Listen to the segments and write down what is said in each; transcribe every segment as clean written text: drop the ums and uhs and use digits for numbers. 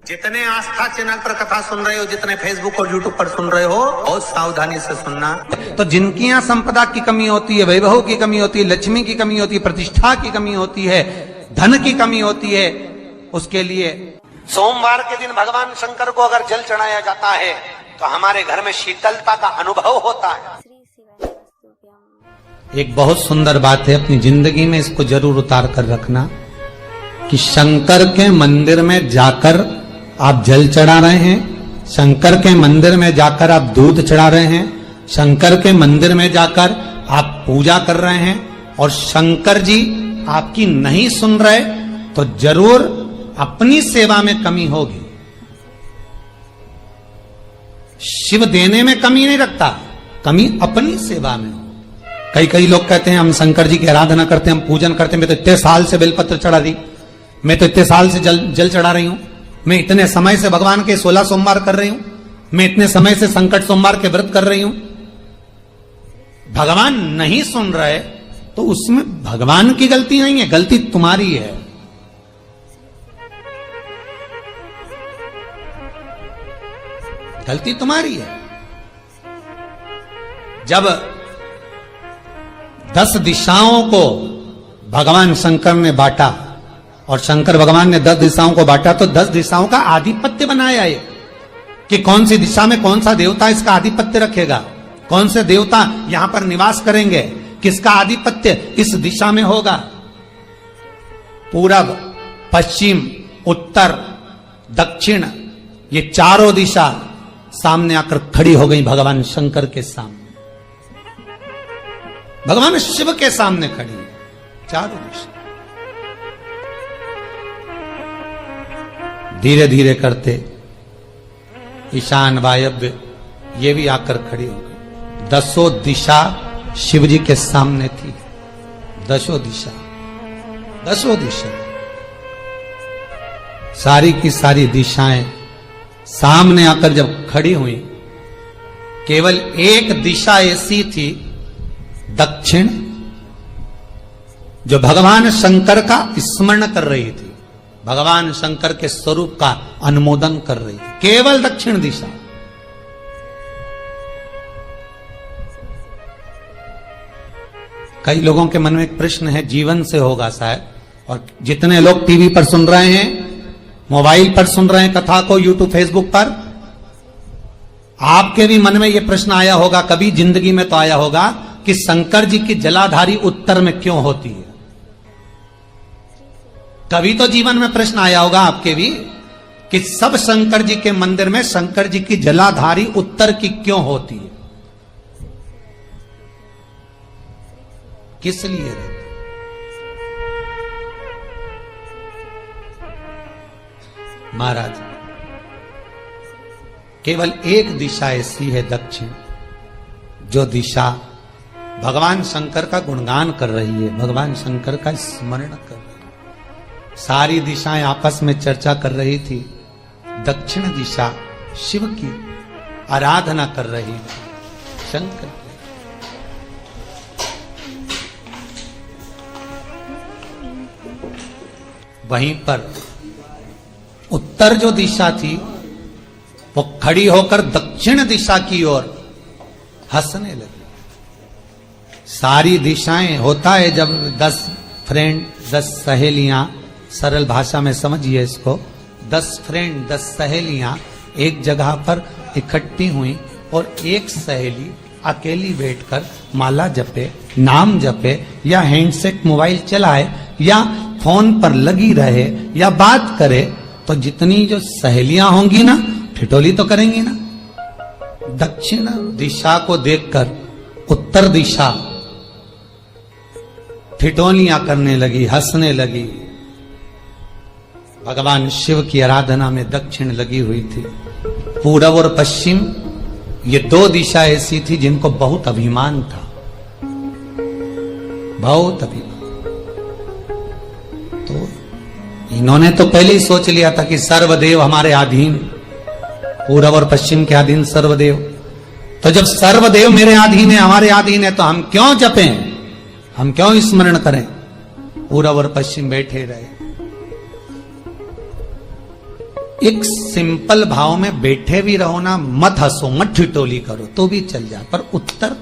जितने आस्था चैनल पर कथा सुन रहे हो, जितने फेसबुक और यूट्यूब पर सुन रहे हो, बहुत सावधानी से सुनना। तो जिनकी यहाँ संपदा की कमी होती है, वैभव की कमी होती है, लक्ष्मी की कमी होती है, प्रतिष्ठा की कमी होती है, धन की कमी होती है, उसके लिए सोमवार के दिन भगवान शंकर को अगर जल चढ़ाया जाता है तो हमारे घर में शीतलता का अनुभव होता है। एक बहुत सुंदर बात है, अपनी जिंदगी में इसको जरूर उतार कर रखना कि शंकर के मंदिर में जाकर आप जल चढ़ा रहे हैं, शंकर के मंदिर में जाकर आप दूध चढ़ा रहे हैं, शंकर के मंदिर में जाकर आप पूजा कर रहे हैं और शंकर जी आपकी नहीं सुन रहे तो जरूर अपनी सेवा में कमी होगी। शिव देने में कमी नहीं रखता, कमी अपनी सेवा में हो। कई लोग कहते हैं हम शंकर जी की आराधना करते हैं, हम पूजन करते हैं, मैं तो इतने साल से बेलपत्र चढ़ा दी, मैं तो इतने साल से जल चढ़ा रही हूं, मैं इतने समय से भगवान के 16 सोमवार कर रही हूं, मैं इतने समय से संकट सोमवार के व्रत कर रही हूं। भगवान नहीं सुन रहे तो उसमें भगवान की गलती नहीं है, गलती तुम्हारी है। गलती तुम्हारी है। जब 10 दिशाओं को भगवान शंकर ने बांटा और शंकर भगवान ने 10 दिशाओं को बांटा तो 10 दिशाओं का आधिपत्य बनाया है कि कौन सी दिशा में कौन सा देवता इसका आधिपत्य रखेगा, कौन से देवता यहां पर निवास करेंगे, किसका आधिपत्य इस दिशा में होगा। पूरब, पश्चिम, उत्तर, दक्षिण, ये चारों दिशा सामने आकर खड़ी हो गई भगवान शंकर के सामने, भगवान शिव के सामने खड़ी, चारों दिशा। धीरे धीरे करते ईशान, वायव्य ये भी आकर खड़ी हो गई। 10 दिशा शिव जी के सामने थी, 10 दिशा, 10 दिशा, सारी की सारी दिशाएं सामने आकर जब खड़ी हुई, केवल एक दिशा ऐसी थी दक्षिण, जो भगवान शंकर का स्मरण कर रही थी, भगवान शंकर के स्वरूप का अनुमोदन कर रही थी, केवल दक्षिण दिशा। कई लोगों के मन में एक प्रश्न है, जीवन से होगा शायद, और जितने लोग टीवी पर सुन रहे हैं, मोबाइल पर सुन रहे हैं कथा को, यूट्यूब, फेसबुक पर, आपके भी मन में यह प्रश्न आया होगा, कभी जिंदगी में तो आया होगा कि शंकर जी की जलाधारी उत्तर में क्यों होती है। कभी तो जीवन में प्रश्न आया होगा आपके भी कि सब शंकर जी के मंदिर में शंकर जी की जलाधारी उत्तर की क्यों होती है, किस लिए रहती? महाराज, केवल एक दिशा ऐसी है दक्षिण, जो दिशा भगवान शंकर का गुणगान कर रही है, भगवान शंकर का स्मरण कर रही है। सारी दिशाएं आपस में चर्चा कर रही थी, दक्षिण दिशा शिव की आराधना कर रही थी, शंकर की। वहीं पर उत्तर जो दिशा थी वो खड़ी होकर दक्षिण दिशा की ओर हंसने लगी। सारी दिशाएं, होता है जब 10 फ्रेंड, 10 सहेलियां, सरल भाषा में समझिए इसको, 10 फ्रेंड, 10 सहेलियां एक जगह पर इकट्ठी हुई और एक सहेली अकेली बैठकर माला जपे, नाम जपे, या हैंडसेट मोबाइल चलाए, या फोन पर लगी रहे, या बात करे, तो जितनी जो सहेलियां होंगी ना, ठिठोली तो करेंगी ना। दक्षिण दिशा को देखकर उत्तर दिशा ठिठोलियां करने लगी, हंसने लगी। भगवान शिव की आराधना में दक्षिण लगी हुई थी। पूरब और पश्चिम, ये 2 दिशा ऐसी थी जिनको बहुत अभिमान था, बहुत अभिमान। तो इन्होंने तो पहले ही सोच लिया था कि सर्वदेव हमारे अधीन, पूरब और पश्चिम के अधीन सर्वदेव। तो जब सर्वदेव मेरे अधीन है, हमारे अधीन है, तो हम क्यों जपें, हम क्यों स्मरण करें। पूरब और पश्चिम बैठे रहे। एक सिंपल भाव में बैठे भी रहो ना, मत हंसो, मत ठिठोली करो तो भी चल जाए, पर उत्तर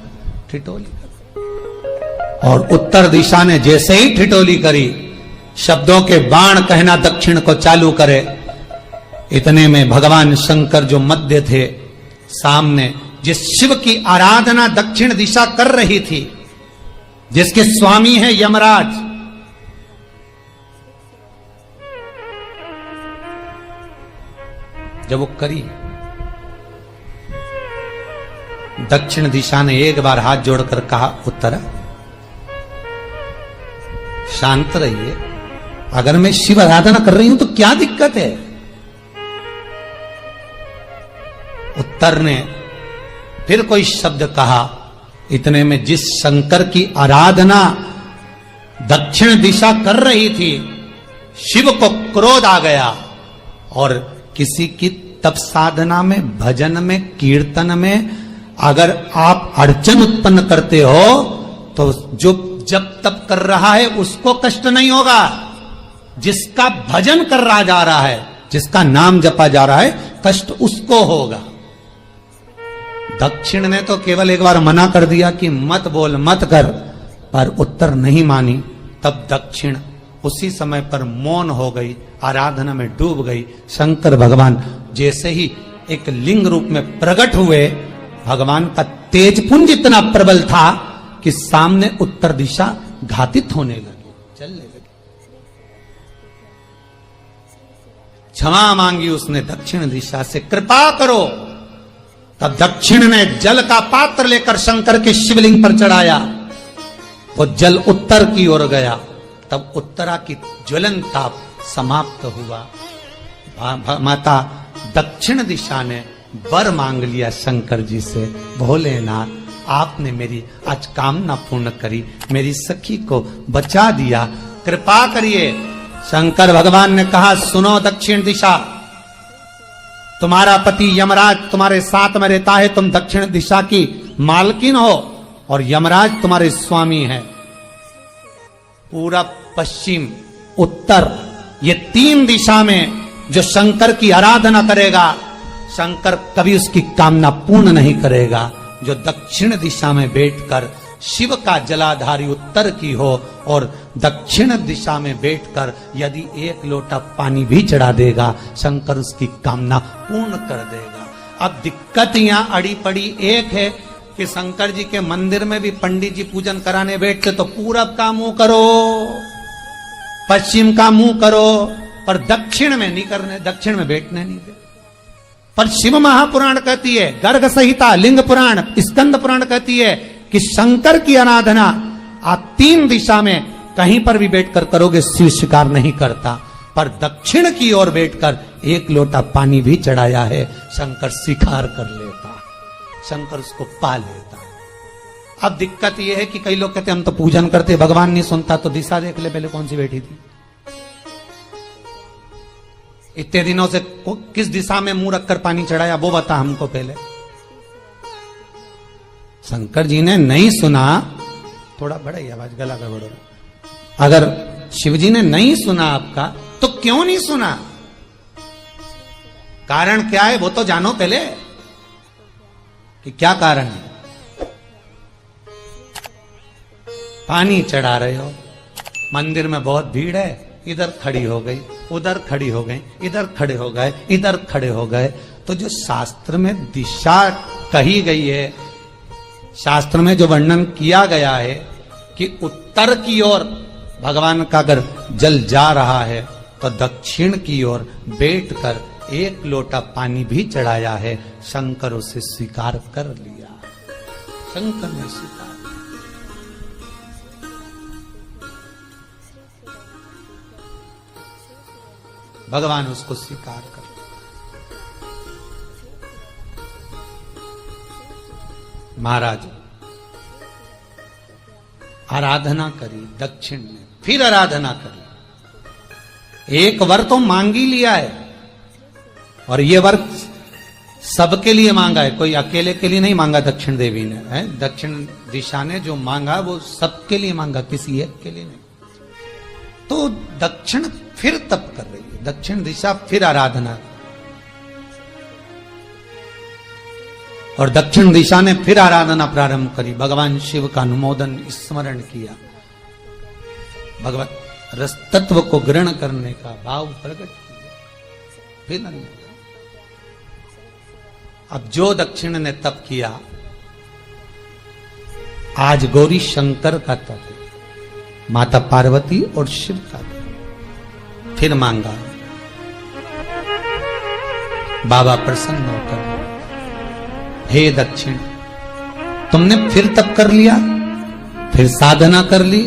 ठिठोली करो। और उत्तर दिशा ने जैसे ही ठिठोली करी, शब्दों के बाण कहना दक्षिण को चालू करे, इतने में भगवान शंकर जो मध्य थे सामने, जिस शिव की आराधना दक्षिण दिशा कर रही थी, जिसके स्वामी है यमराज, जब वो करी, दक्षिण दिशा ने एक बार हाथ जोड़कर कहा, उत्तरा शांत रहिए, अगर मैं शिव आराधना कर रही हूं तो क्या दिक्कत है। उत्तर ने फिर कोई शब्द कहा, इतने में जिस शंकर की आराधना दक्षिण दिशा कर रही थी, शिव को क्रोध आ गया और किसी की तप साधना में, भजन में, कीर्तन में अगर आप अड़चन उत्पन्न करते हो तो जो जब तप कर रहा है उसको कष्ट नहीं होगा, जिसका भजन कर रहा जा रहा है, जिसका नाम जपा जा रहा है, कष्ट उसको होगा। दक्षिण ने तो केवल एक बार मना कर दिया कि मत बोल, मत कर, पर उत्तर नहीं मानी। तब दक्षिण उसी समय पर मौन हो गई, आराधना में डूब गई। शंकर भगवान जैसे ही एक लिंग रूप में प्रकट हुए, भगवान का तेजपुंज इतना प्रबल था कि सामने उत्तर दिशा घातित होने लगी, चलने लगी। क्षमा मांगी उसने दक्षिण दिशा से, कृपा करो। तब दक्षिण ने जल का पात्र लेकर शंकर के शिवलिंग पर चढ़ाया, वो जल उत्तर की ओर गया। तब उत्तरा की ज्वलन ताप समाप्त हुआ। माता दक्षिण दिशा ने वर मांग लिया शंकर जी से, भोलेनाथ आपने मेरी आज कामना पूर्ण करी, मेरी सखी को बचा दिया, कृपा करिए। शंकर भगवान ने कहा, सुनो दक्षिण दिशा, तुम्हारा पति यमराज तुम्हारे साथ में रहता है, तुम दक्षिण दिशा की मालकिन हो और यमराज तुम्हारे स्वामी है। पूरब, पश्चिम, उत्तर, ये तीन दिशा में जो शंकर की आराधना करेगा, शंकर कभी उसकी कामना पूर्ण नहीं करेगा। जो दक्षिण दिशा में बैठकर शिव का जलाधारी उत्तर की हो और दक्षिण दिशा में बैठकर यदि एक लोटा पानी भी चढ़ा देगा, शंकर उसकी कामना पूर्ण कर देगा। अब दिक्कत यहां अड़ी पड़ी एक है कि शंकर जी के मंदिर में भी पंडित जी पूजन कराने बैठते तो पूरब का मुंह करो, पश्चिम का मुंह करो, पर दक्षिण में नहीं करने, दक्षिण में बैठने नहीं दे। पर शिव महापुराण कहती है, गर्ग संहिता, लिंग पुराण, स्कंद पुराण कहती है कि शंकर की आराधना आप तीन दिशा में कहीं पर भी बैठकर करोगे, शिव स्वीकार नहीं करता। पर दक्षिण की ओर बैठकर एक लोटा पानी भी चढ़ाया है, शंकर स्वीकार कर लेता, शंकर उसको पा लेता। अब दिक्कत यह है कि कई लोग कहते हम तो पूजन करते, भगवान नहीं सुनता, तो दिशा देख ले पहले कौन सी बैठी थी। इतने दिनों से किस दिशा में मुंह रखकर पानी चढ़ाया, वो बता हमको पहले। शंकर जी ने नहीं सुना, थोड़ा बढ़ाई आवाज, गला का बढ़ो। अगर शिव जी ने नहीं सुना आपका, तो क्यों नहीं सुना, कारण क्या है वो तो जानो पहले कि क्या कारण है। पानी चढ़ा रहे हो, मंदिर में बहुत भीड़ है, इधर खड़ी हो गई, उधर खड़ी हो गई, इधर खड़े हो गए, इधर खड़े हो गए। तो जो शास्त्र में दिशा कही गई है, शास्त्र में जो वर्णन किया गया है कि उत्तर की ओर भगवान का अगर जल जा रहा है तो दक्षिण की ओर बैठकर एक लोटा पानी भी चढ़ाया है, शंकर उसे स्वीकार कर लिया, शंकर ने स्वीकार। भगवान उसको स्वीकार कर। महाराज आराधना करी दक्षिण में, फिर आराधना करी। एक वर तो मांग ही लिया है, और ये वर सबके लिए मांगा है, कोई अकेले के लिए नहीं मांगा दक्षिण देवी ने, है दक्षिण दिशा ने जो मांगा वो सबके लिए मांगा, किसी एक के लिए नहीं। तो दक्षिण फिर तप कर रही है, दक्षिण दिशा फिर आराधना और दक्षिण दिशा ने फिर आराधना प्रारंभ करी, भगवान शिव का अनुमोदन स्मरण किया, भगवान रस तत्व को ग्रहण करने का भाव प्रकट किया। फिर अब जो दक्षिण ने तप किया, आज गौरी शंकर का तप है, माता पार्वती और शिव का तप। फिर मांगा, बाबा प्रसन्न होकर, हे दक्षिण, तुमने फिर तप कर लिया, फिर साधना कर ली,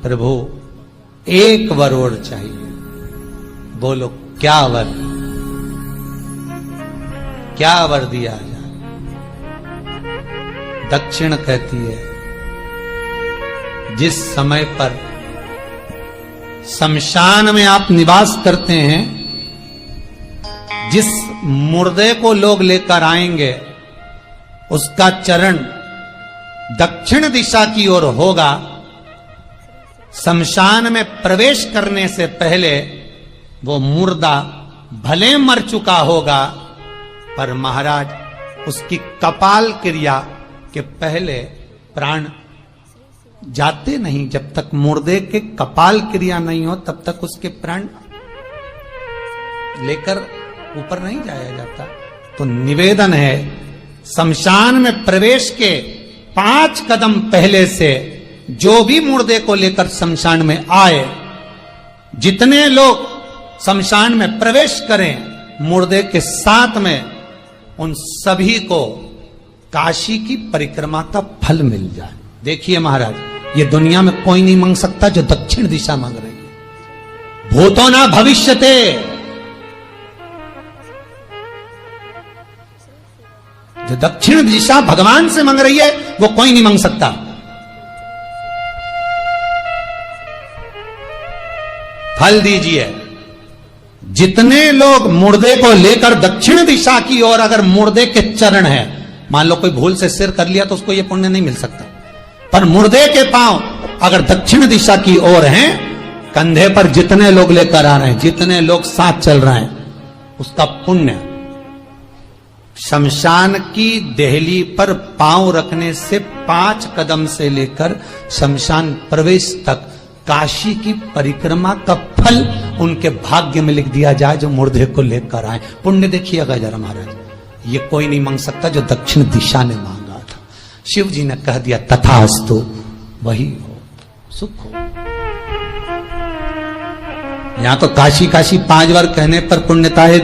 प्रभु एक वर और चाहिए। बोलो क्या वर, क्या वर दिया जाए? दक्षिण कहती है, जिस समय पर शमशान में आप निवास करते हैं, जिस मुर्दे को लोग लेकर आएंगे, उसका चरण दक्षिण दिशा की ओर होगा। शमशान में प्रवेश करने से पहले वो मुर्दा भले मर चुका होगा, पर महाराज उसकी कपाल क्रिया के पहले प्राण जाते नहीं। जब तक मुर्दे के कपाल क्रिया नहीं हो, तब तक उसके प्राण लेकर ऊपर नहीं जाया जाता। तो निवेदन है, शमशान में प्रवेश के 5 कदम पहले से जो भी मुर्दे को लेकर शमशान में आए, जितने लोग शमशान में प्रवेश करें मुर्दे के साथ में, उन सभी को काशी की परिक्रमा का फल मिल जाए। देखिए महाराज, ये दुनिया में कोई नहीं मांग सकता जो दक्षिण दिशा मांग रही है। भूतो ना भविष्यते, जो दक्षिण दिशा भगवान से मांग रही है वो कोई नहीं मांग सकता। फल दीजिए। जितने लोग मुर्दे को लेकर दक्षिण दिशा की ओर, अगर मुर्दे के चरण है, मान लो कोई भूल से सिर कर लिया तो उसको ये पुण्य नहीं मिल सकता, पर मुर्दे के पांव अगर दक्षिण दिशा की ओर हैं, कंधे पर जितने लोग लेकर आ रहे हैं, जितने लोग साथ चल रहे हैं, उसका पुण्य शमशान की देहली पर पांव रखने से 5 कदम से लेकर शमशान प्रवेश तक काशी की परिक्रमा का फल उनके भाग्य में लिख दिया जाए, जो मुर्दे को लेकर आए। पुण्य देखिएगा जरा महाराज, ये कोई नहीं मांग सकता जो दक्षिण दिशा ने मांगा था। शिव जी ने कह दिया तथास्तु, वही हो, सुख हो। यहां तो काशी काशी 5 बार कहने पर पुण्यता है।